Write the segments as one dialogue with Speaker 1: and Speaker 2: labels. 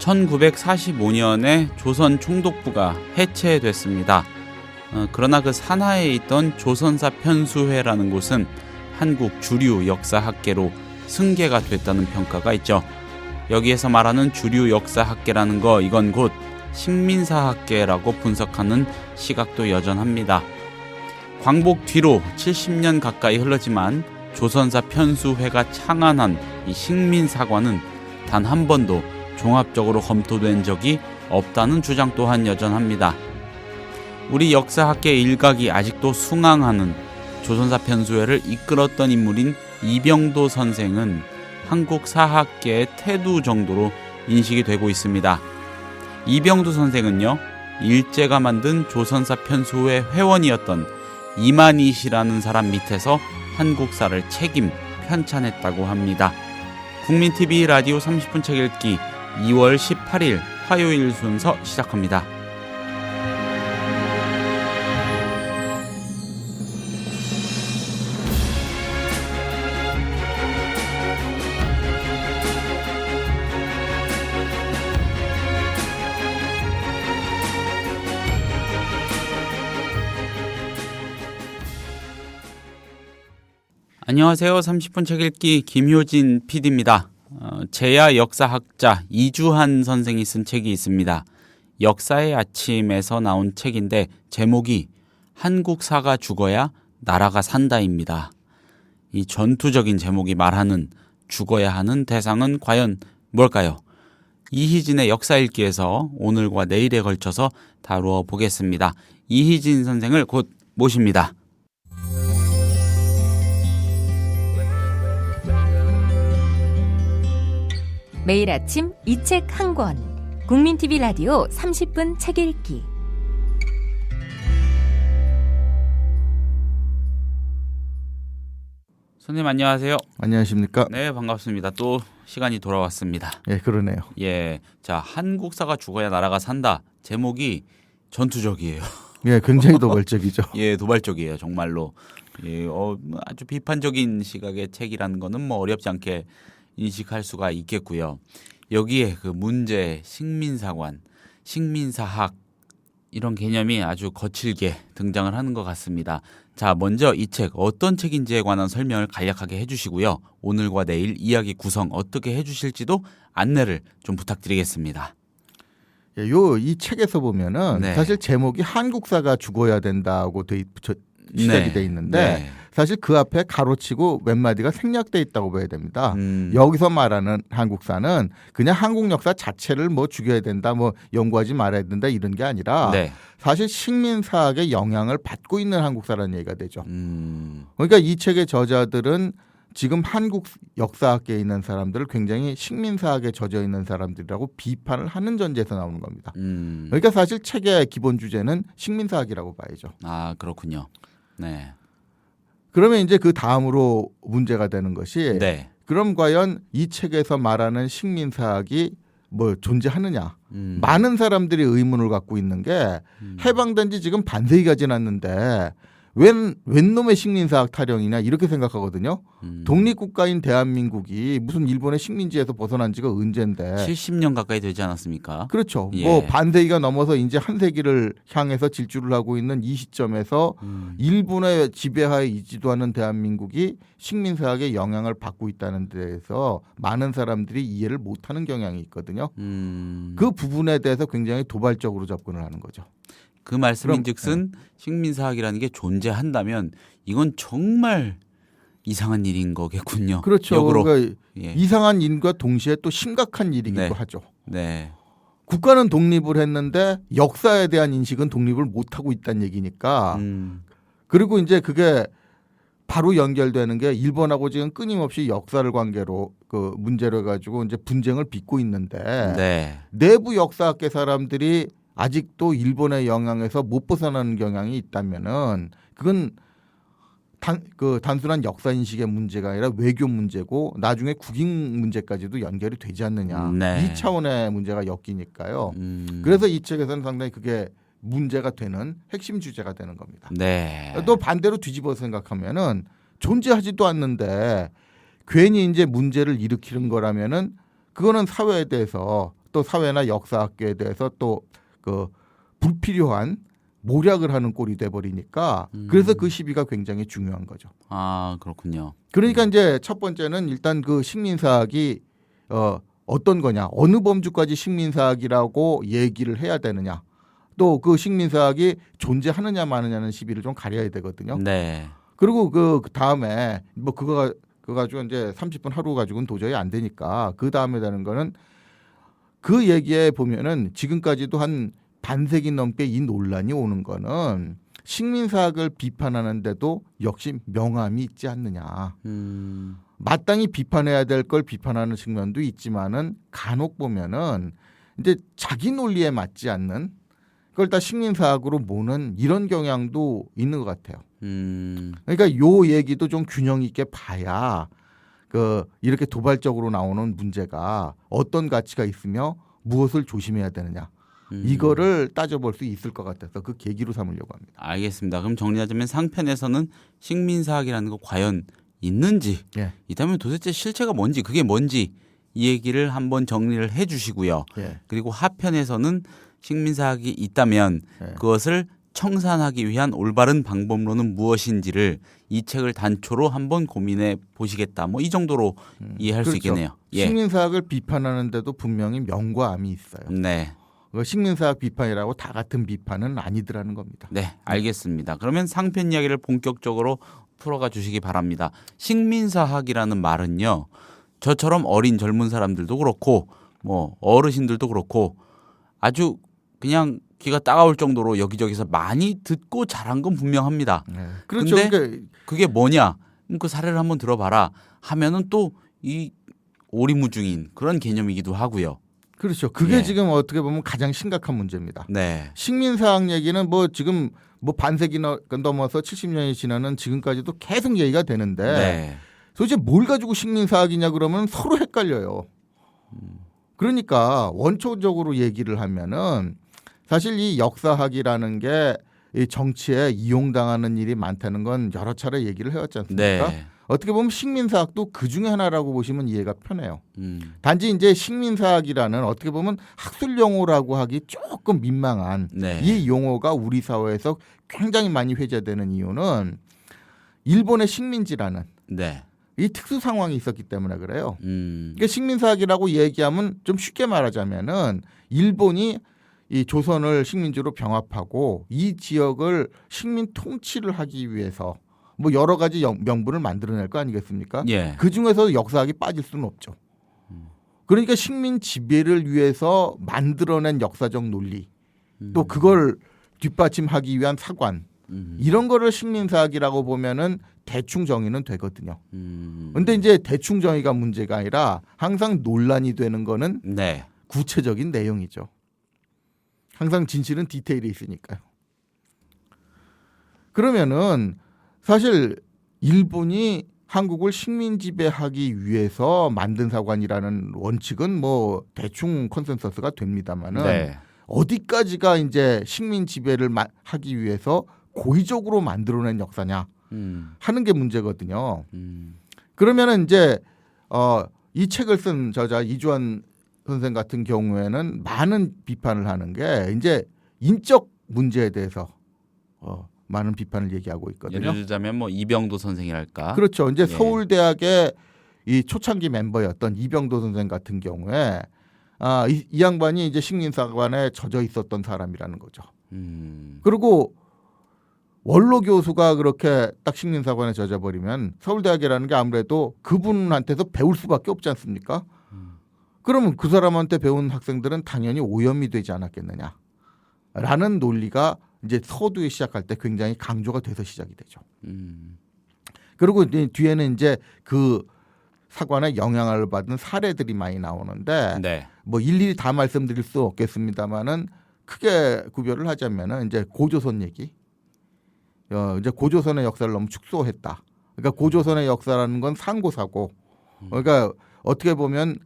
Speaker 1: 1945년에 조선 총독부가 해체됐습니다. 그러나 그 산하에 있던 조선사 편수회라는 곳은 한국 주류 역사학계로 승계가 됐다는 평가가 있죠. 여기에서 말하는 주류 역사학계라는 거, 이건 곧 식민사학계라고 분석하는 시각도 여전합니다. 광복 뒤로 70년 가까이 흘렀지만 조선사 편수회가 창안한 이 식민사관은 단 한 번도 종합적으로 검토된 적이 없다는 주장 또한 여전합니다. 우리 역사학계 일각이 아직도 숭앙하는 조선사 편수회를 이끌었던 인물인 이병도 선생은 한국 사학계의 태두 정도로 인식이 되고 있습니다. 이병도 선생은요, 일제가 만든 조선사 편수회 회원이었던 이만희 씨라는 사람 밑에서 한국사를 책임 편찬했다고 합니다. 국민TV 라디오 30분 책 읽기 2월 18일 화요일 순서 시작합니다. 안녕하세요. 30분 책 읽기 김효진 PD입니다. 제야 역사학자 이주한 선생이 쓴 책이 있습니다. 역사의 아침에서 나온 책인데 제목이 한국사가 죽어야 나라가 산다입니다. 이 전투적인 제목이 말하는 죽어야 하는 대상은 과연 뭘까요? 이희진의 역사읽기에서 오늘과 내일에 걸쳐서 다루어 보겠습니다. 이희진 선생을 곧 모십니다.
Speaker 2: 매일 아침 이 책 한 권. 국민TV 라디오 30분 책 읽기.
Speaker 1: 선생님 안녕하세요.
Speaker 3: 안녕하십니까?
Speaker 1: 네, 반갑습니다. 또 시간이 돌아왔습니다.
Speaker 3: 예, 그러네요.
Speaker 1: 예, 자, 한국사가 죽어야 나라가 산다. 제목이 전투적이에요.
Speaker 3: 예, 굉장히 도발적이죠.
Speaker 1: 예, 도발적이에요. 정말로. 예, 아주 비판적인 시각의 책이라는 거는 뭐 어렵지 않게 인식할 수가 있겠고요. 여기에 그 문제, 식민사관, 식민사학 이런 개념이 아주 거칠게 등장을 하는 것 같습니다. 자, 먼저 이 책 어떤 책인지에 관한 설명을 간략하게 해주시고요. 오늘과 내일 이야기 구성 어떻게 해주실지도 안내를 좀 부탁드리겠습니다.
Speaker 3: 예, 이 책에서 보면은
Speaker 1: 네.
Speaker 3: 사실 제목이 한국사가 죽어야 된다고 시작이 돼 있는데
Speaker 1: 네.
Speaker 3: 사실 그 앞에 가로치고 몇 마디가 생략돼 있다고 봐야 됩니다. 여기서 말하는 한국사는 그냥 한국 역사 자체를 뭐 죽여야 된다, 뭐 연구하지 말아야 된다 이런 게 아니라
Speaker 1: 네.
Speaker 3: 사실 식민사학의 영향을 받고 있는 한국사라는 얘기가 되죠. 그러니까 이 책의 저자들은 지금 한국 역사학계에 있는 사람들을 굉장히 식민사학에 젖어 있는 사람들이라고 비판을 하는 전제에서 나오는 겁니다. 그러니까 사실 책의 기본 주제는 식민사학이라고 봐야죠.
Speaker 1: 아, 그렇군요. 네.
Speaker 3: 그러면 이제 그 다음으로 문제가 되는 것이
Speaker 1: 네.
Speaker 3: 그럼 과연 이 책에서 말하는 식민사학이 뭐 존재하느냐. 많은 사람들이 의문을 갖고 있는 게 해방된 지 지금 반세기가 지났는데 웬 놈의 식민사학 타령이냐 이렇게 생각하거든요. 독립국가인 대한민국이 무슨 일본의 식민지에서 벗어난 지가 언젠데
Speaker 1: 70년 가까이 되지 않았습니까?
Speaker 3: 그렇죠.
Speaker 1: 예.
Speaker 3: 뭐 반세기가 넘어서 이제 한 세기를 향해서 질주를 하고 있는 이 시점에서 일본의 지배하에 있지도 않은 대한민국이 식민사학의 영향을 받고 있다는 데에서 많은 사람들이 이해를 못하는 경향이 있거든요. 그 부분에 대해서 굉장히 도발적으로 접근을 하는 거죠.
Speaker 1: 그 말씀인즉슨 식민사학이라는 게 존재한다면 이건 정말 이상한 일인 거겠군요.
Speaker 3: 그렇죠.
Speaker 1: 역으로.
Speaker 3: 그러니까
Speaker 1: 예.
Speaker 3: 이상한 일과 동시에 또 심각한 일이기도
Speaker 1: 네.
Speaker 3: 하죠.
Speaker 1: 네.
Speaker 3: 국가는 독립을 했는데 역사에 대한 인식은 독립을 못하고 있다는 얘기니까 그리고 이제 그게 바로 연결되는 게 일본하고 지금 끊임없이 역사를 관계로 그 문제로 해가지고 이제 분쟁을 빚고 있는데
Speaker 1: 네.
Speaker 3: 내부 역사학계 사람들이 아직도 일본의 영향에서 못 벗어나는 경향이 있다면은 그건 단순한 역사 인식의 문제가 아니라 외교 문제고 나중에 국익 문제까지도 연결이 되지 않느냐.
Speaker 1: 네.
Speaker 3: 이 차원의 문제가 엮이니까요. 그래서 이 책에서는 상당히 그게 문제가 되는 핵심 주제가 되는 겁니다.
Speaker 1: 네.
Speaker 3: 또 반대로 뒤집어 생각하면은 존재하지도 않는데 괜히 이제 문제를 일으키는 거라면은 그거는 사회에 대해서 또 사회나 역사학교에 대해서 또 그 불필요한 모략을 하는 꼴이 돼버리니까 그래서 그 시비가 굉장히 중요한 거죠.
Speaker 1: 아, 그렇군요.
Speaker 3: 그러니까 이제 첫 번째는 일단 그 식민사학이 어떤 거냐, 어느 범주까지 식민사학이라고 얘기를 해야 되느냐, 또 그 식민사학이 존재하느냐 마느냐는 시비를 좀 가려야 되거든요.
Speaker 1: 네.
Speaker 3: 그리고 그 다음에 뭐 그거 가지고 이제 30분 하루 가지고는 도저히 안 되니까 그 다음에 되는 거는 그 얘기에 보면은 지금까지도 한 반세기 넘게 이 논란이 오는 거는 식민사학을 비판하는데도 역시 명암이 있지 않느냐. 마땅히 비판해야 될 걸 비판하는 측면도 있지만은 간혹 보면은 이제 자기 논리에 맞지 않는 그걸 다 식민사학으로 모는 이런 경향도 있는 것 같아요. 그러니까 요 얘기도 좀 균형 있게 봐야 그 이렇게 도발적으로 나오는 문제가 어떤 가치가 있으며 무엇을 조심해야 되느냐. 이거를 따져볼 수 있을 것 같아서 그 계기로 삼으려고 합니다.
Speaker 1: 알겠습니다. 그럼 정리하자면 상편에서는 식민사학이라는 거 과연 있는지,
Speaker 3: 예.
Speaker 1: 있다면 도대체 실체가 뭔지, 그게 뭔지 이 얘기를 한번 정리를 해 주시고요.
Speaker 3: 예.
Speaker 1: 그리고 하편에서는 식민사학이 있다면
Speaker 3: 예.
Speaker 1: 그것을 청산하기 위한 올바른 방법론은 무엇인지를 이 책을 단초로 한번 고민해 보시겠다. 뭐 이 정도로 이해할 수
Speaker 3: 그렇죠.
Speaker 1: 있겠네요. 예.
Speaker 3: 식민사학을 비판하는데도 분명히 명과 암이 있어요.
Speaker 1: 네.
Speaker 3: 그 식민사학 비판이라고 다 같은 비판은 아니더라는 겁니다.
Speaker 1: 네, 알겠습니다. 그러면 상편 이야기를 본격적으로 풀어가 주시기 바랍니다. 식민사학이라는 말은요, 저처럼 어린 젊은 사람들도 그렇고, 뭐 어르신들도 그렇고, 아주 그냥 귀가 따가울 정도로 여기저기서 많이 듣고 자란 건 분명합니다.
Speaker 3: 네. 그렇죠.
Speaker 1: 근데
Speaker 3: 그러니까
Speaker 1: 그게 뭐냐? 그 사례를 한번 들어봐라 하면은 또 이 오리무중인 그런 개념이기도 하고요.
Speaker 3: 그렇죠. 그게
Speaker 1: 예.
Speaker 3: 지금 어떻게 보면 가장 심각한 문제입니다.
Speaker 1: 네,
Speaker 3: 식민사학 얘기는 뭐 지금 뭐 반세기 넘어서 70년이 지나는 지금까지도 계속 얘기가 되는데
Speaker 1: 네,
Speaker 3: 도대체 뭘 가지고 식민사학이냐 그러면 서로 헷갈려요. 그러니까 원초적으로 얘기를 하면은 사실 이 역사학이라는 게 이 정치에 이용당하는 일이 많다는 건 여러 차례 얘기를 해왔지 않습니까?
Speaker 1: 네.
Speaker 3: 어떻게 보면 식민사학도 그 중에 하나라고 보시면 이해가 편해요. 단지 이제 식민사학이라는 어떻게 보면 학술 용어라고 하기 조금 민망한
Speaker 1: 네.
Speaker 3: 이 용어가 우리 사회에서 굉장히 많이 회자되는 이유는 일본의 식민지라는
Speaker 1: 네.
Speaker 3: 이 특수 상황이 있었기 때문에 그래요. 그러니까 식민사학이라고 얘기하면 좀 쉽게 말하자면은 일본이 이 조선을 식민지로 병합하고 이 지역을 식민 통치를 하기 위해서 뭐 여러 가지 명분을 만들어낼 거 아니겠습니까?
Speaker 1: 예.
Speaker 3: 그 중에서 역사학이 빠질 수는 없죠. 그러니까 식민 지배를 위해서 만들어낸 역사적 논리, 또 그걸 뒷받침하기 위한 사관, 이런 거를 식민사학이라고 보면은 대충 정의는 되거든요. 근데 이제 대충 정의가 문제가 아니라 항상 논란이 되는 거는
Speaker 1: 네.
Speaker 3: 구체적인 내용이죠. 항상 진실은 디테일에 있으니까요. 그러면은 사실 일본이 한국을 식민 지배하기 위해서 만든 사관이라는 원칙은 뭐 대충 컨센서스가 됩니다만은
Speaker 1: 네.
Speaker 3: 어디까지가 이제 식민 지배를 하기 위해서 고의적으로 만들어낸 역사냐 하는 게 문제거든요. 그러면은 이제 이 책을 쓴 저자 이주환 선생 같은 경우에는 많은 비판을 하는 게 이제 인적 문제에 대해서 많은 비판을 얘기하고 있거든요.
Speaker 1: 예를 들자면 뭐 이병도 선생이랄까.
Speaker 3: 그렇죠. 이제
Speaker 1: 예.
Speaker 3: 서울대학의 이 초창기 멤버였던 이병도 선생 같은 경우에 이 양반이 이제 식민사관에 젖어 있었던 사람이라는 거죠. 그리고 원로 교수가 그렇게 딱 식민사관에 젖어버리면 서울대학이라는 게 아무래도 그분한테서 배울 수밖에 없지 않습니까? 그러면 그 사람한테 배운 학생들은 당연히 오염이 되지 않았겠느냐 라는 논리가 이제 서두에 시작할 때 굉장히 강조가 돼서 시작이 되죠. 그리고 뒤에는 이제 그 사관의 영향을 받은 사례들이 많이 나오는데
Speaker 1: 네.
Speaker 3: 뭐 일일이 다 말씀드릴 수 없겠습니다만은 크게 구별을 하자면은 이제 고조선 얘기. 이제 고조선의 역사를 너무 축소했다. 그러니까 고조선의 역사라는 건 상고사고. 그러니까 어떻게 보면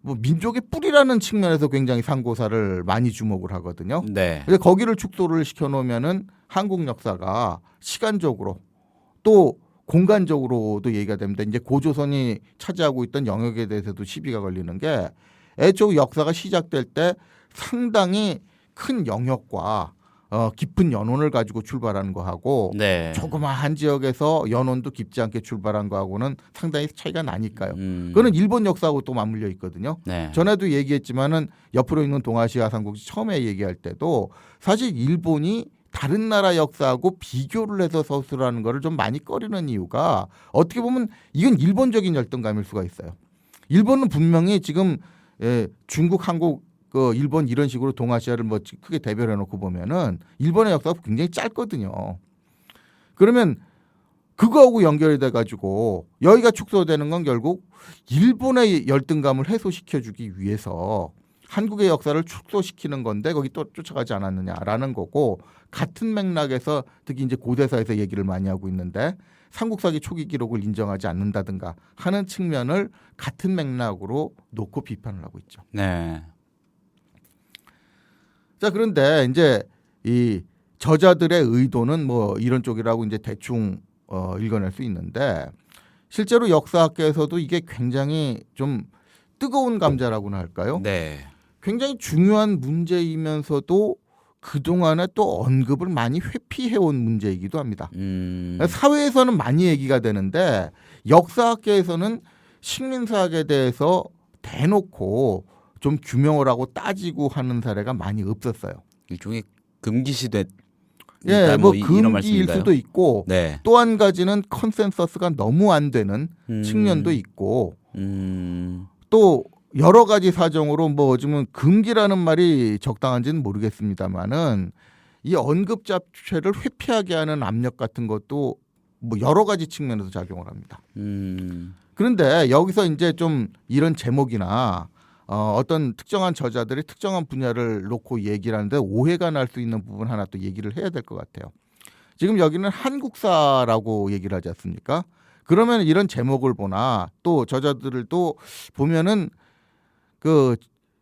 Speaker 3: 뭐 민족의 뿌리라는 측면에서 굉장히 상고사를 많이 주목을 하거든요.
Speaker 1: 네.
Speaker 3: 근데 거기를 축소를 시켜놓으면은 한국 역사가 시간적으로 또 공간적으로도 얘기가 됩니다. 이제 고조선이 차지하고 있던 영역에 대해서도 시비가 걸리는 게 애초 역사가 시작될 때 상당히 큰 영역과 깊은 연원을 가지고 출발하는 거하고
Speaker 1: 네.
Speaker 3: 조그마한 지역에서 연원도 깊지 않게 출발한 거하고는 상당히 차이가 나니까요. 그거는 일본 역사하고 또 맞물려 있거든요.
Speaker 1: 네.
Speaker 3: 전에도 얘기했지만은 옆으로 있는 동아시아 삼국지 처음에 얘기할 때도 사실 일본이 다른 나라 역사하고 비교를 해서 서술하는 거를 좀 많이 꺼리는 이유가 어떻게 보면 이건 일본적인 열등감일 수가 있어요. 일본은 분명히 지금 중국, 한국, 일본 이런 식으로 동아시아를 뭐 크게 대별해 놓고 보면은 일본의 역사가 굉장히 짧거든요. 그러면 그거하고 연결이 돼가지고 여기가 축소되는 건 결국 일본의 열등감을 해소시켜주기 위해서 한국의 역사를 축소시키는 건데 거기 또 쫓아가지 않았느냐라는 거고 같은 맥락에서 특히 이제 고대사에서 얘기를 많이 하고 있는데 삼국사기 초기 기록을 인정하지 않는다든가 하는 측면을 같은 맥락으로 놓고 비판을 하고 있죠.
Speaker 1: 네.
Speaker 3: 자, 그런데 이제 이 저자들의 의도는 뭐 이런 쪽이라고 이제 대충 읽어낼 수 있는데 실제로 역사학계에서도 이게 굉장히 좀 뜨거운 감자라고나 할까요?
Speaker 1: 네.
Speaker 3: 굉장히 중요한 문제이면서도 그동안에 또 언급을 많이 회피해온 문제이기도 합니다. 사회에서는 많이 얘기가 되는데 역사학계에서는 식민사학에 대해서 대놓고 좀 규명을 하고 따지고 하는 사례가 많이 없었어요.
Speaker 1: 일종의 금기시됐.
Speaker 3: 예, 뭐
Speaker 1: 이런
Speaker 3: 금기일
Speaker 1: 말씀인가요?
Speaker 3: 수도 있고
Speaker 1: 네.
Speaker 3: 또 한 가지는 컨센서스가 너무 안 되는 측면도 있고 또 여러 가지 사정으로 뭐 요즘은 금기라는 말이 적당한지는 모르겠습니다만은 이 언급 자체를 회피하게 하는 압력 같은 것도 뭐 여러 가지 측면에서 작용을 합니다. 그런데 여기서 이제 좀 이런 제목이나 어떤 특정한 저자들이 특정한 분야를 놓고 얘기를 하는데 오해가 날 수 있는 부분 하나 또 얘기를 해야 될 것 같아요. 지금 여기는 한국사라고 얘기를 하지 않습니까? 그러면 이런 제목을 보나 또 저자들을 또 보면은 그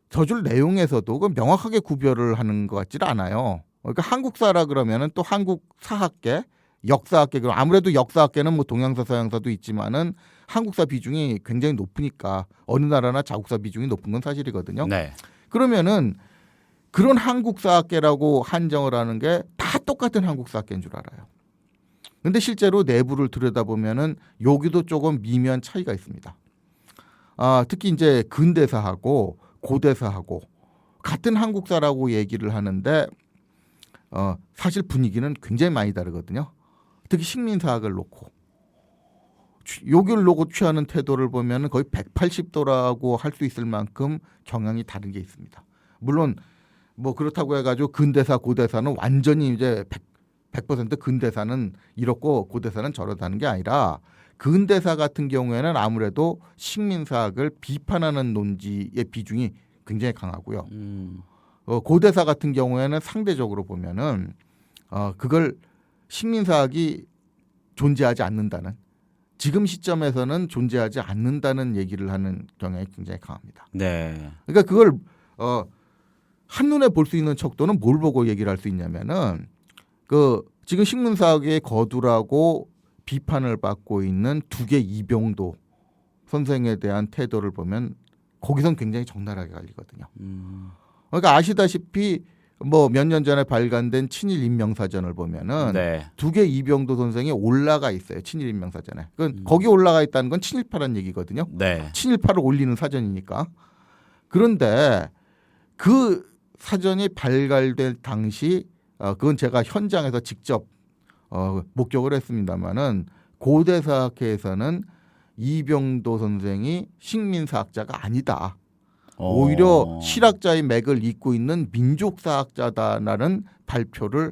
Speaker 3: 저줄 내용에서도 그 명확하게 구별을 하는 것 같지는 않아요. 그러니까 한국사라 그러면은 또 한국사학계, 역사학계, 아무래도 역사학계는 뭐 동양사, 서양사도 있지만은 한국사 비중이 굉장히 높으니까 어느 나라나 자국사 비중이 높은 건 사실이거든요.
Speaker 1: 네.
Speaker 3: 그러면은 그런 한국사학계라고 한정을 하는 게 다 똑같은 한국사학계인 줄 알아요. 근데 실제로 내부를 들여다보면은 여기도 조금 미묘한 차이가 있습니다. 특히 이제 근대사하고 고대사하고 같은 한국사라고 얘기를 하는데 사실 분위기는 굉장히 많이 다르거든요. 특히 식민사학을 놓고 여기를 놓고 취하는 태도를 보면 거의 180도라고 할 수 있을 만큼 경향이 다른 게 있습니다. 물론 뭐 그렇다고 해가지고 근대사 고대사는 완전히 이제 100% 근대사는 이렇고 고대사는 저렇다는 게 아니라 근대사 같은 경우에는 아무래도 식민사학을 비판하는 논지의 비중이 굉장히 강하고요. 고대사 같은 경우에는 상대적으로 보면은 그걸 식민사학이 존재하지 않는다는 지금 시점에서는 존재하지 않는다는 얘기를 하는 경향이 굉장히 강합니다.
Speaker 1: 네.
Speaker 3: 그러니까 그걸 한눈에 볼 수 있는 척도는 뭘 보고 얘기를 할 수 있냐면은 그 지금 식민사학의 거두라고 비판을 받고 있는 두개 이병도 선생에 대한 태도를 보면 거기선 굉장히 적나라하게 갈리거든요. 그러니까 아시다시피 뭐 몇 년 전에 발간된 친일 인명사전을 보면은
Speaker 1: 네.
Speaker 3: 두개 이병도 선생이 올라가 있어요. 친일 인명사전에. 거기 올라가 있다는 건 친일파란 얘기거든요.
Speaker 1: 네.
Speaker 3: 친일파를 올리는 사전이니까. 그런데 그 사전이 발간될 당시 그건 제가 현장에서 직접 목격을 했습니다마는 고대사학회에서는 이병도 선생이 식민사학자가 아니다. 오히려 실학자의 맥을 잇고 있는 민족사학자다라는 발표를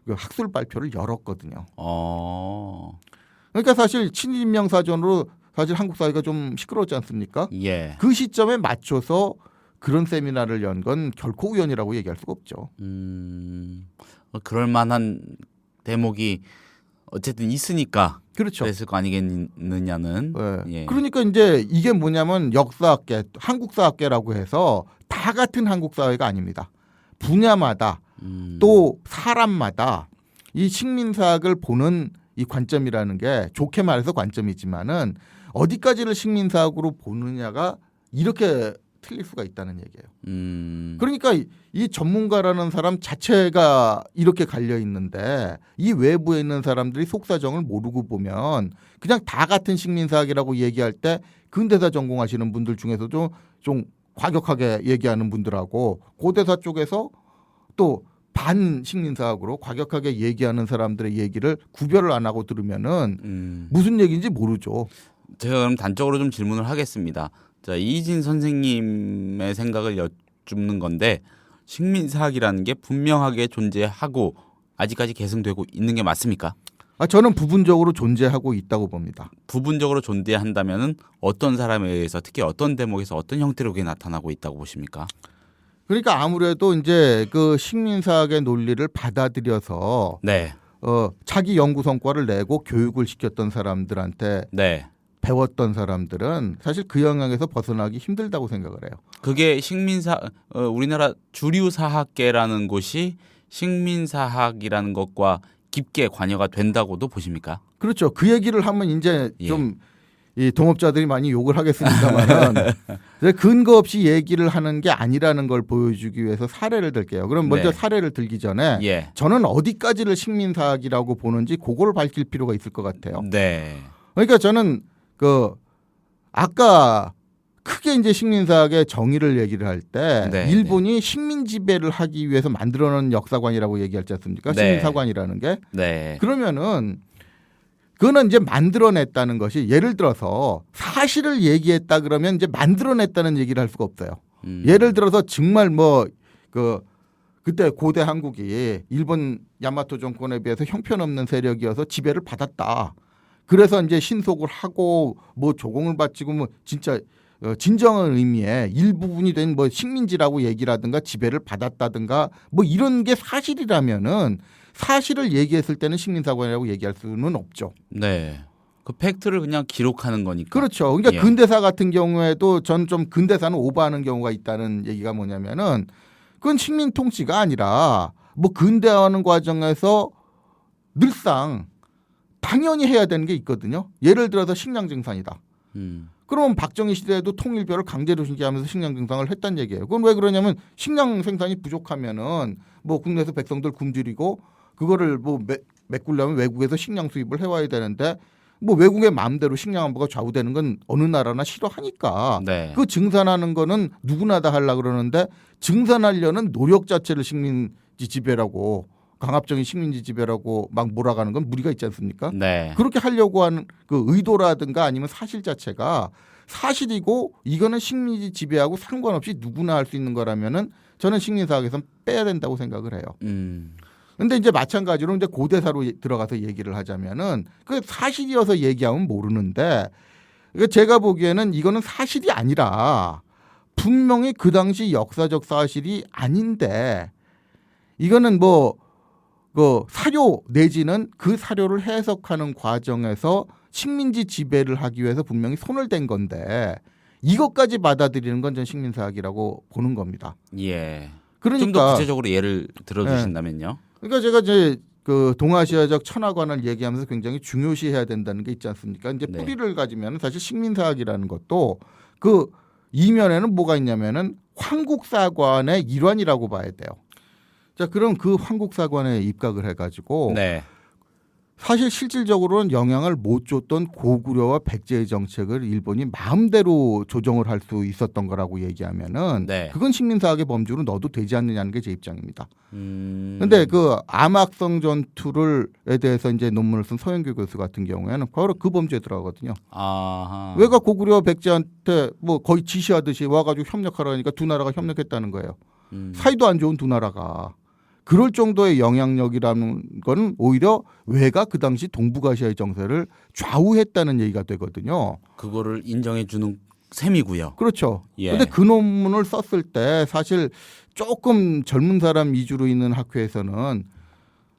Speaker 3: 학술 발표를 열었거든요. 그러니까 사실 친일인명사전으로 사실 한국 사회가 좀 시끄러웠지 않습니까?
Speaker 1: 예.
Speaker 3: 그 시점에 맞춰서 그런 세미나를 연 건 결코 우연이라고 얘기할 수가 없죠.
Speaker 1: 그럴 만한 대목이 어쨌든 있으니까
Speaker 3: 그렇죠.
Speaker 1: 그랬을 거 아니겠느냐는.
Speaker 3: 네.
Speaker 1: 예.
Speaker 3: 그러니까 이제 이게 뭐냐면 역사학계, 한국사학계라고 해서 다 같은 한국 사회가 아닙니다. 분야마다 또 사람마다 이 식민사학을 보는 이 관점이라는 게 좋게 말해서 관점이지만은 어디까지를 식민사학으로 보느냐가 이렇게 틀릴 수가 있다는 얘기예요. 그러니까 이 전문가라는 사람 자체가 이렇게 갈려 있는데 이 외부에 있는 사람들이 속사정을 모르고 보면 그냥 다 같은 식민사학이라고 얘기할 때 근대사 전공하시는 분들 중에서도 좀 과격하게 얘기하는 분들하고 고대사 쪽에서 또 반식민사학으로 과격하게 얘기하는 사람들의 얘기를 구별을 안 하고 들으면은 무슨 얘기인지 모르죠.
Speaker 1: 제가 그럼 단적으로 좀 질문을 하겠습니다. 자, 이희진 선생님의 생각을 여쭙는 건데 식민사학이라는 게 분명하게 존재하고 아직까지 계승되고 있는 게 맞습니까?
Speaker 3: 저는 부분적으로 존재하고 있다고 봅니다.
Speaker 1: 부분적으로 존재한다면은 어떤 사람에 의해서 특히 어떤 대목에서 어떤 형태로 그게 나타나고 있다고 보십니까?
Speaker 3: 그러니까 아무래도 이제 그 식민사학의 논리를 받아들여서
Speaker 1: 네.
Speaker 3: 자기 연구 성과를 내고 교육을 시켰던 사람들한테
Speaker 1: 네.
Speaker 3: 배웠던 사람들은 사실 그 영향에서 벗어나기 힘들다고 생각을 해요.
Speaker 1: 그게 우리나라 주류사학계라는 곳이 식민사학이라는 것과 깊게 관여가 된다고도 보십니까?
Speaker 3: 그렇죠. 그 얘기를 하면 이제 좀 이 동업자들이 많이 욕을 하겠습니다만은 근거 없이 얘기를 하는 게 아니라는 걸 보여주기 위해서 사례를 들게요. 그럼 먼저 사례를 들기 전에 저는 어디까지를 식민사학이라고 보는지 그걸 밝힐 필요가 있을 것 같아요.
Speaker 1: 네.
Speaker 3: 그러니까 저는 아까 크게 이제 식민사학의 정의를 얘기를 할 때 일본이 식민 지배를 하기 위해서 만들어놓은 역사관이라고 얘기하지 않습니까? 식민사관이라는 게. 그러면은 그거는 이제 만들어냈다는 것이 예를 들어서 사실을 얘기했다 그러면 이제 만들어냈다는 얘기를 할 수가 없어요. 예를 들어서 정말 그때 고대 한국이 일본 야마토 정권에 비해서 형편없는 세력이어서 지배를 받았다. 그래서 이제 신속을 하고 뭐 조공을 바치고 뭐 진짜 진정한 의미의 일부분이 된 뭐 식민지라고 얘기라든가 지배를 받았다든가 뭐 이런 게 사실이라면은 사실을 얘기했을 때는 식민사관이라고 얘기할 수는 없죠.
Speaker 1: 네. 그 팩트를 그냥 기록하는 거니까.
Speaker 3: 그렇죠. 그러니까 근대사 같은 경우에도 전 좀 근대사는 오버하는 경우가 있다는 얘기가 뭐냐면은 그건 식민 통치가 아니라 뭐 근대화하는 과정에서 늘상 당연히 해야 되는 게 있거든요. 예를 들어서 식량 생산이다. 그러면 박정희 시대에도 통일벼를 강제로 신기하면서 식량 생산을 했다는 얘기예요. 그건 왜 그러냐면 식량 생산이 부족하면은 뭐 국내에서 백성들 굶주리고 그거를 뭐 메꾸려면 외국에서 식량 수입을 해와야 되는데 뭐 외국의 마음대로 식량 안보가 좌우되는 건 어느 나라나 싫어하니까 그 증산하는 거는 누구나 다 하려고 그러는데 증산하려는 노력 자체를 식민지 지배라고 강압적인 식민지 지배라고 막 몰아가는 건 무리가 있지 않습니까? 그렇게 하려고 하는 그 의도라든가 아니면 사실 자체가 사실이고 이거는 식민지 지배하고 상관없이 누구나 할 수 있는 거라면은 저는 식민사학에서 빼야 된다고 생각을 해요. 근데 이제 마찬가지로 이제 고대사로 들어가서 얘기를 하자면은 그 사실이어서 얘기하면 모르는데 제가 보기에는 이거는 사실이 아니라 분명히 그 당시 역사적 사실이 아닌데 이거는 뭐 그 사료 내지는 그 사료를 해석하는 과정에서 식민지 지배를 하기 위해서 분명히 손을 댄 건데 이것까지 받아들이는 건 전 식민사학이라고 보는 겁니다. 그러니까
Speaker 1: 좀 더 구체적으로 예를 들어주신다면요.
Speaker 3: 그러니까 제가 이제 그 동아시아적 천하관을 얘기하면서 굉장히 중요시해야 된다는 게 있지 않습니까? 이제 뿌리를 가지면 사실 식민사학이라는 것도 그 이면에는 뭐가 있냐면은 황국사관의 일환이라고 봐야 돼요. 자, 그럼 그 황국사관에 입각을 해가지고 사실 실질적으로는 영향을 못 줬던 고구려와 백제의 정책을 일본이 마음대로 조정을 할 수 있었던 거라고 얘기하면은 그건 식민사학의 범주로 넣어도 되지 않느냐는 게 제 입장입니다. 근데 그 암악성 전투를에 대해서 이제 논문을 쓴 서영교 교수 같은 경우에는 바로 그 범주에 들어가거든요. 왜가 고구려와 백제한테 뭐 거의 지시하듯이 와가지고 협력하라니까 두 나라가 협력했다는 거예요. 사이도 안 좋은 두 나라가. 그럴 정도의 영향력이라는 건 오히려 왜가 그 당시 동북아시아의 정세를 좌우했다는 얘기가 되거든요.
Speaker 1: 그거를 인정해 주는 셈이고요.
Speaker 3: 그렇죠. 그런데 그 논문을 썼을 때 사실 조금 젊은 사람 위주로 있는 학회에서는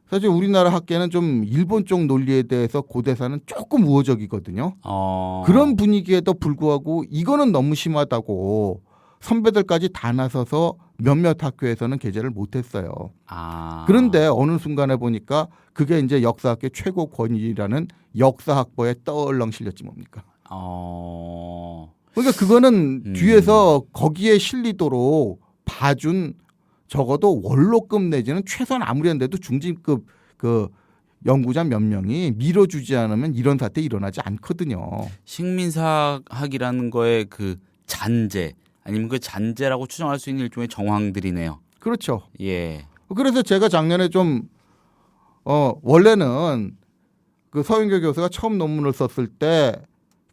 Speaker 3: 사실 우리나라 학계는 좀 일본 쪽 논리에 대해서 고대사는 조금 우호적이거든요. 그런 분위기에도 불구하고 이거는 너무 심하다고 선배들까지 다 나서서 몇몇 학교에서는 게재를 못했어요. 그런데 어느 순간에 보니까 그게 이제 역사학계 최고 권위라는 역사학보에 떨렁 실렸지 뭡니까. 그러니까 그거는 뒤에서 거기에 실리도록 봐준 적어도 원로급 내지는 최소한 아무리 안 돼도 중진급 그 연구자 몇 명이 밀어주지 않으면 이런 사태 일어나지 않거든요.
Speaker 1: 식민사학이라는 거에 그 잔재 아니면 그 잔재라고 추정할 수 있는 일종의 정황들이네요.
Speaker 3: 그렇죠.
Speaker 1: 예.
Speaker 3: 그래서 제가 작년에 좀 원래는 그 서윤교 교수가 처음 논문을 썼을 때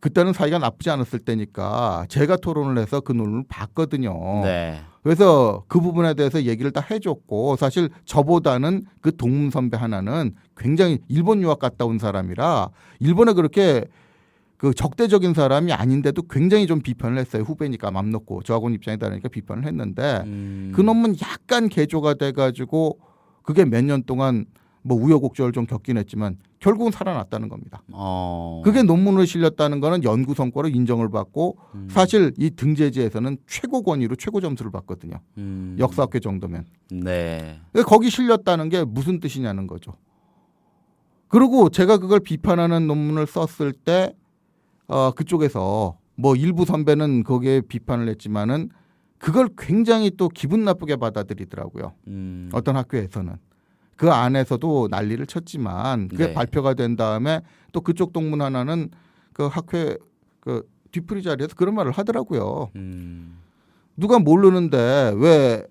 Speaker 3: 그때는 사이가 나쁘지 않았을 때니까 제가 토론을 해서 그 논문을 봤거든요.
Speaker 1: 네.
Speaker 3: 그래서 그 부분에 대해서 얘기를 다 해줬고 사실 저보다는 그 동문 선배 하나는 굉장히 일본 유학 갔다 온 사람이라 일본에 그렇게 그 적대적인 사람이 아닌데도 굉장히 좀 비판을 했어요. 후배니까 맘 놓고 저하고는 입장이 다르니까 비판을 했는데 그 논문 약간 개조가 돼가지고 그게 몇 년 동안 뭐 우여곡절을 좀 겪긴 했지만 결국은 살아났다는 겁니다. 그게 논문으로 실렸다는 거는 연구 성과로 인정을 받고 사실 이 등재지에서는 최고 권위로 최고 점수를 받거든요. 역사학회 정도면.
Speaker 1: 네.
Speaker 3: 거기 실렸다는 게 무슨 뜻이냐는 거죠. 그리고 제가 그걸 비판하는 논문을 썼을 때 그쪽에서 뭐 일부 선배는 거기에 비판을 했지만은 그걸 굉장히 또 기분 나쁘게 받아들이더라고요. 어떤 학교에서는. 그 안에서도 난리를 쳤지만 그게
Speaker 1: 네.
Speaker 3: 발표가 된 다음에 또 그쪽 동문 하나는 그 학회 그 뒤풀이 자리에서 그런 말을 하더라고요. 누가 모르는데 왜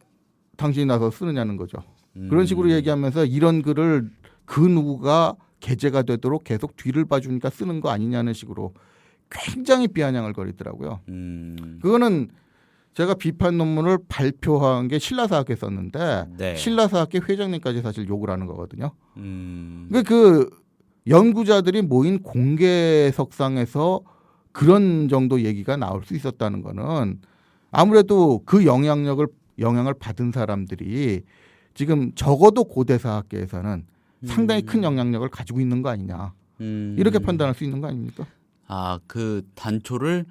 Speaker 3: 당신이 나서 쓰느냐는 거죠. 그런 식으로 얘기하면서 이런 글을 그 누구가 게재가 되도록 계속 뒤를 봐주니까 쓰는 거 아니냐는 식으로 굉장히 비아냥을 거리더라고요. 그거는 제가 비판 논문을 발표한 게 신라사학회 썼는데
Speaker 1: 네.
Speaker 3: 신라사학회 회장님까지 사실 욕을 하는 거거든요. 그 연구자들이 모인 공개석상에서 그런 정도 얘기가 나올 수 있었다는 거는 아무래도 그 영향을 받은 사람들이 지금 적어도 고대사학계에서는 상당히 큰 영향력을 가지고 있는 거 아니냐. 이렇게 판단할 수 있는 거 아닙니까?
Speaker 1: 그 단초를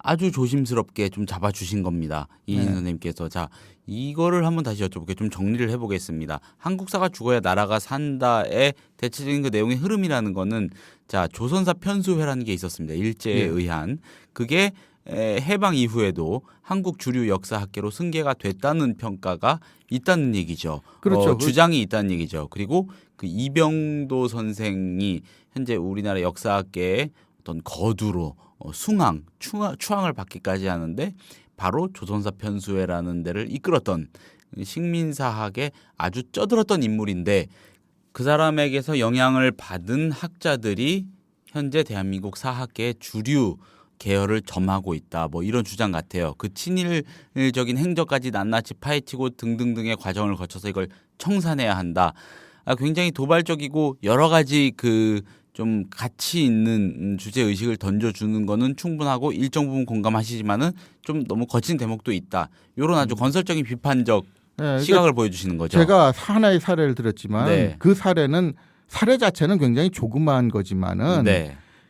Speaker 1: 아주 조심스럽게 좀 잡아주신 겁니다. 이인 선생님께서. 자, 이거를 한번 다시 여쭤볼게요. 좀 정리를 해보겠습니다. 한국사가 죽어야 나라가 산다의 대체적인 그 내용의 흐름이라는 거는 자, 조선사 편수회라는 게 있었습니다. 일제에 의한. 그게 해방 이후에도 한국 주류 역사학계로 승계가 됐다는 평가가 있다는 얘기죠.
Speaker 3: 그렇죠.
Speaker 1: 주장이 있다는 얘기죠. 그리고 그 이병도 선생이 현재 우리나라 역사학계의 어떤 거두로 추앙을 받기까지 하는데 바로 조선사 편수회라는 데를 이끌었던 식민사학의 아주 쩌들었던 인물인데 그 사람에게서 영향을 받은 학자들이 현재 대한민국 사학계의 주류 계열을 점하고 있다. 뭐 이런 주장 같아요. 그 친일적인 행적까지 낱낱이 파헤치고 등등등의 과정을 거쳐서 이걸 청산해야 한다. 굉장히 도발적이고 여러 가지 그 좀 가치 있는 주제 의식을 던져주는 거는 충분하고 일정 부분 공감하시지만은 좀 너무 거친 대목도 있다. 이런 아주 건설적인 비판적 시각을 보여주시는 거죠.
Speaker 3: 제가 하나의 사례를 들었지만
Speaker 1: 네.
Speaker 3: 그 사례 자체는 굉장히 조그마한 거지만은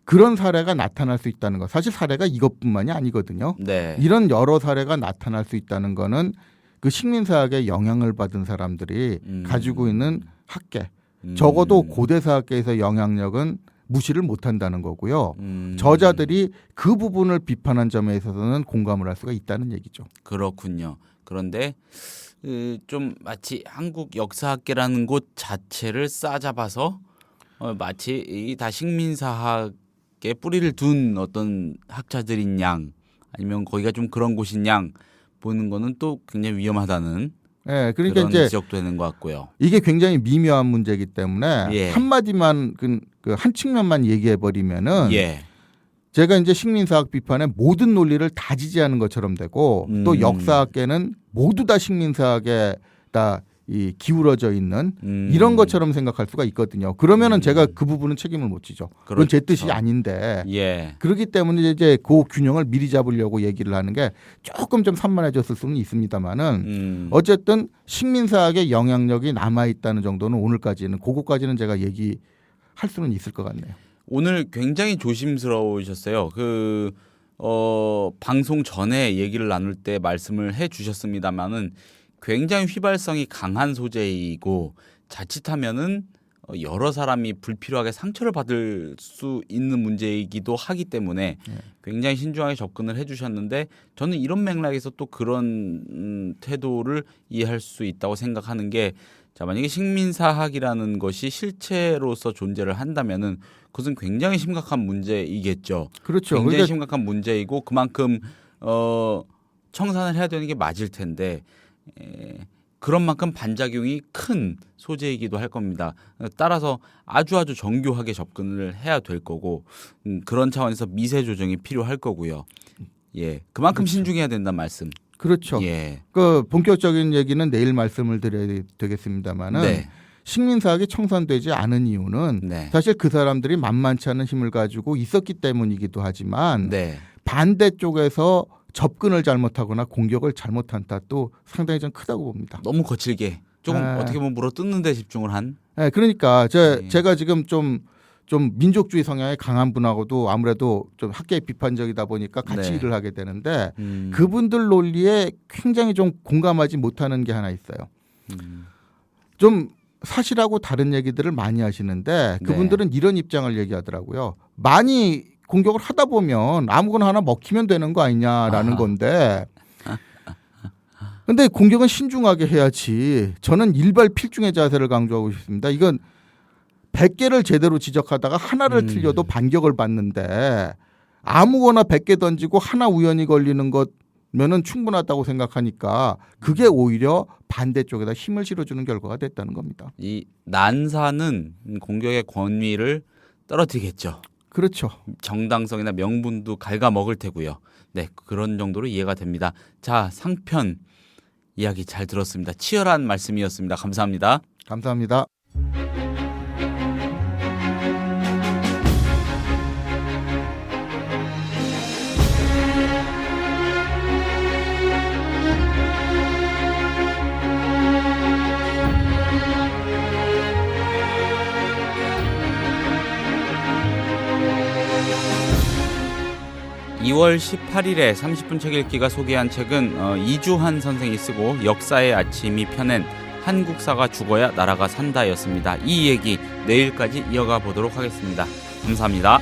Speaker 3: 그런 사례가 나타날 수 있다는 거. 사실 사례가 이것뿐만이 아니거든요.
Speaker 1: 네.
Speaker 3: 이런 여러 사례가 나타날 수 있다는 거는 그 식민사학에 영향을 받은 사람들이 가지고 있는 학계. 적어도 고대사학계에서 영향력은 무시를 못한다는 거고요. 저자들이 그 부분을 비판한 점에 있어서는 공감을 할 수가 있다는 얘기죠.
Speaker 1: 그렇군요. 그런데 좀 마치 한국 역사학계라는 곳 자체를 싸잡아서 마치 이 다 식민사학에 뿌리를 둔 어떤 학자들인 양 아니면 거기가 좀 그런 곳인 양 보는 거는 또 굉장히 위험하다는
Speaker 3: 그러니까
Speaker 1: 그런
Speaker 3: 이제
Speaker 1: 지적도 되는 것 같고요.
Speaker 3: 이게 굉장히 미묘한 문제이기 때문에 한마디만 한 측면만 얘기해 버리면은 제가 이제 식민사학 비판에 모든 논리를 다 지지하는 것처럼 되고 또 역사학계는 모두 다 식민사학에 다 이 기울어져 있는 이런 것처럼 생각할 수가 있거든요. 그러면은 제가 그 부분은 책임을 못 지죠. 그건 제 뜻이 아닌데. 그렇기 때문에 이제 그 균형을 미리 잡으려고 얘기를 하는 게 조금 좀 산만해졌을 수는 있습니다만은 어쨌든 식민사학의 영향력이 남아 있다는 정도는 오늘까지는 그거까지는 제가 얘기할 수는 있을 것 같네요.
Speaker 1: 오늘 굉장히 조심스러우셨어요. 방송 전에 얘기를 나눌 때 말씀을 해 주셨습니다만은 굉장히 휘발성이 강한 소재이고 자칫하면은 여러 사람이 불필요하게 상처를 받을 수 있는 문제이기도 하기 때문에 굉장히 신중하게 접근을 해주셨는데 저는 이런 맥락에서 또 그런 태도를 이해할 수 있다고 생각하는 게 자, 만약에 식민사학이라는 것이 실체로서 존재를 한다면은 그것은 굉장히 심각한 문제이겠죠.
Speaker 3: 그렇죠.
Speaker 1: 굉장히
Speaker 3: 그러니까
Speaker 1: 심각한 문제이고 그만큼 청산을 해야 되는 게 맞을 텐데 그런 만큼 반작용이 큰 소재이기도 할 겁니다. 따라서 아주 정교하게 접근을 해야 될 거고 그런 차원에서 미세 조정이 필요할 거고요. 예, 그만큼
Speaker 3: 그렇죠.
Speaker 1: 신중해야 된다는 말씀.
Speaker 3: 그렇죠.
Speaker 1: 예,
Speaker 3: 그 본격적인 얘기는 내일 말씀을 드려야 되겠습니다만은
Speaker 1: 네,
Speaker 3: 식민사학이 청산되지 않은 이유는
Speaker 1: 네,
Speaker 3: 사실 그 사람들이 만만치 않은 힘을 가지고 있었기 때문이기도 하지만
Speaker 1: 네,
Speaker 3: 반대쪽에서 접근을 잘못하거나 공격을 잘못한 탓도 상당히 좀 크다고 봅니다.
Speaker 1: 너무 거칠게 조금 어떻게 보면 물어 뜯는 데 집중을 한.
Speaker 3: 네, 그러니까
Speaker 1: 네.
Speaker 3: 제가 지금 좀 민족주의 성향이 강한 분하고도 아무래도 좀 학계 비판적이다 보니까 같이
Speaker 1: 네.
Speaker 3: 일을 하게 되는데 그분들 논리에 굉장히 좀 공감하지 못하는 게 하나 있어요. 좀 사실하고 다른 얘기들을 많이 하시는데 그분들은 이런 입장을 얘기하더라고요. 많이 공격을 하다 보면 아무거나 하나 먹히면 되는 거 아니냐라는 건데 근데 공격은 신중하게 해야지. 저는 일발 필중의 자세를 강조하고 싶습니다. 이건 100개를 제대로 지적하다가 하나를 틀려도 반격을 받는데 아무거나 100개 던지고 하나 우연히 걸리는 것면은 충분하다고 생각하니까 그게 오히려 반대쪽에다 힘을 실어주는 결과가 됐다는 겁니다.
Speaker 1: 이 난사는 공격의 권위를 떨어뜨리겠죠.
Speaker 3: 그렇죠.
Speaker 1: 정당성이나 명분도 갉아먹을 테고요. 네, 그런 정도로 이해가 됩니다. 자, 상편 이야기 잘 들었습니다. 치열한 말씀이었습니다. 감사합니다.
Speaker 3: 감사합니다.
Speaker 1: (2월 18일에) 30분 책 읽기가 소개한 책은 이주환 선생이 쓰고 역사의 아침이 펴낸 한국사가 죽어야 나라가 산다였습니다. 이 얘기 내일까지 이어가 보도록 하겠습니다. 감사합니다.